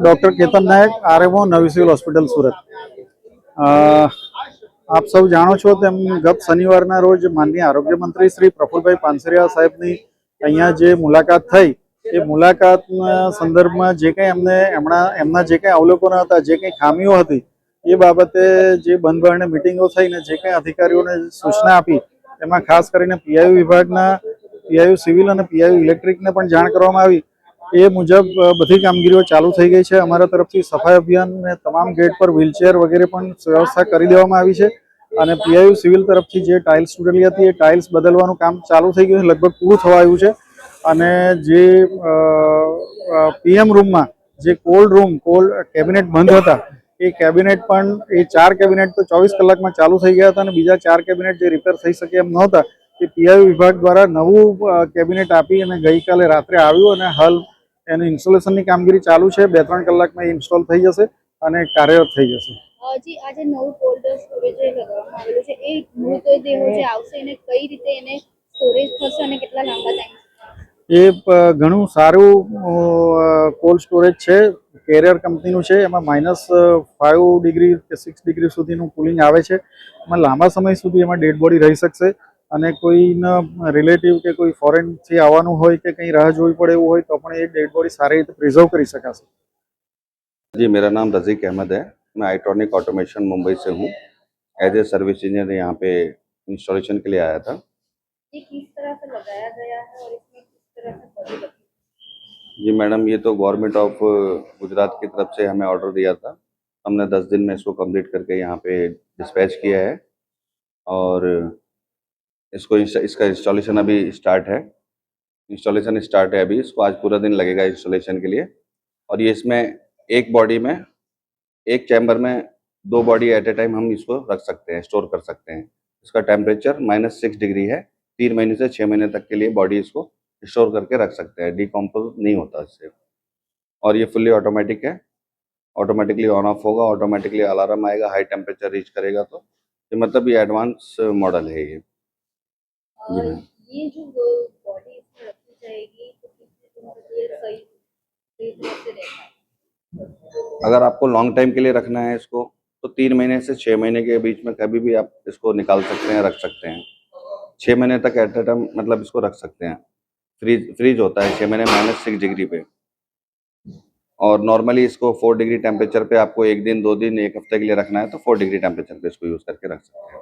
Doctor Ketan नायक RMO नवी civil hospital सूरत। आप सब जाणो छो तेम गत शनिवारना रोज माननीय आरोग्य मंत्री श्री प्रफुल्लभाई पानसरिया साहेबनी अहींया जे मुलाकात थई ए मुलाकातना संदर्भमां जे कंई अમને एमना जे कंई अवलोकनो हता, जे कंई खामीओ हती ए बाबते जे बंध बारणे मीटिंगो थई ने जे कंई अधिकारीओने सूचना आपी एमां खास करीने पीआईयू विभागना पीआईयू सिविल अने पीआईयू इलेक्ट्रिकने पण जाण करवामां आवी। ए मुजब बधी कामगीरीओ चालू थई गई छे। अमारा तरफथी सफाई अभियान ने तमाम गेट पर व्हीलचेर वगैरे पण व्यवस्था करी देवामां आवी छे અને પીઆઈયુ સિવિલ તરફથી જે ટાઇલ્સ તૂટેલી હતી એ ટાઇલ્સ બદલવાનું કામ ચાલુ થઈ ગયું છે, લગભગ પૂરું થવા આવ્યું છે। અને જે પીએમ રૂમમાં જે કોલ્ડ કેબિનેટ બંધ હતા એ કેબિનેટ પણ એ 4 કેબિનેટ તો 24 કલાકમાં ચાલુ થઈ ગયા હતા અને બીજા 4 કેબિનેટ જે રિપેર થઈ શકે એમ નહોતા એ પીઆઈયુ વિભાગ દ્વારા નવું કેબિનેટ આપી અને ગઈકાલે રાત્રે આવ્યું અને હાલ એની ઇન્સ્ટોલેશનની કામગીરી ચાલુ છે। 2-3 કલાકમાં ઇન્સ્ટોલ થઈ જશે અને કાર્યરત થઈ જશે। जी आज नવું कोल्ड स्टोरेज लगावવામાં આવેલું છે એ મૃતદેહો જે આવશે એને કઈ રીતે એને સ્ટોરેજ થશે અને કેટલા લાંબા ટાઈમ એ ઘણું સારું કોલ્ડ સ્ટોરેજ છે। કેરિયર કંપનીનું છે। એમાં -5 ડિગ્રી કે 6 ડિગ્રી સુધીનું કુલિંગ આવે છે। એમાં લાંબા સમય સુધી એમાં ડેડ બોડી રહી શકશે અને કોઈના રિલેટિવ કે કોઈ ફોરેનથી આવવાનું હોય કે કંઈ રાહ જોવી પડે એવું હોય તો પણ એ ડેડ બોડી સારી રીતે પ્રિઝર્વ કરી શકાશે। जी, मेरा नाम रज़ीक अहमद है। मैं आईट्रॉनिक ऑटोमेशन मुंबई से हूँ। एज ए सर्विस इंजीनियर यहाँ पे इंस्टॉलेशन के लिए आया था। ये किस तरह से लगाया गया है और इसमें किस तरह से बॉडी लगी? जी मैडम, ये तो गवर्नमेंट ऑफ गुजरात की तरफ से हमें ऑर्डर दिया था। हमने 10 दिन में इसको कंप्लीट करके यहाँ पे डिस्पैच किया है और इसका इंस्टॉलेशन अभी स्टार्ट है। इंस्टॉलेशन स्टार्ट है अभी। इसको आज पूरा दिन लगेगा इंस्टॉलेशन के लिए। और ये इसमें एक बॉडी में एक चैम्बर में 2 बॉडी एट ए टाइम हम इसको रख सकते हैं, स्टोर कर सकते हैं। इसका टेम्परेचर -6 डिग्री है। 3 महीने से 6 महीने तक के लिए बॉडी इसको स्टोर करके रख सकते हैं, डिकम्पोज नहीं होता इससे। और ये फुल्ली ऑटोमेटिक है। ऑटोमेटिकली ऑन ऑफ होगा, ऑटोमेटिकली अलार्म आएगा, हाई टेम्परेचर रीच करेगा तो ये मतलब ये एडवांस मॉडल है ये। ये जो बॉडी इसमें रखी जाएगी तो कितने दिन तक ये सही तरह से रहेगा? अगर आपको लॉन्ग टाइम के लिए रखना है इसको तो 3 महीने से 6 महीने के बीच में कभी भी आप इसको निकाल सकते हैं, रख सकते हैं। 6 महीने तक एट ए टाइम मतलब इसको रख सकते हैं। फ्रीज होता है 6 महीने -6 डिग्री पे। और नॉर्मली इसको 4 डिग्री टेम्परेचर पे आपको 1 दिन 2 दिन 1 हफ्ते के लिए रखना है तो 4 डिग्री टेम्परेचर पे इसको यूज़ करके रख सकते हैं।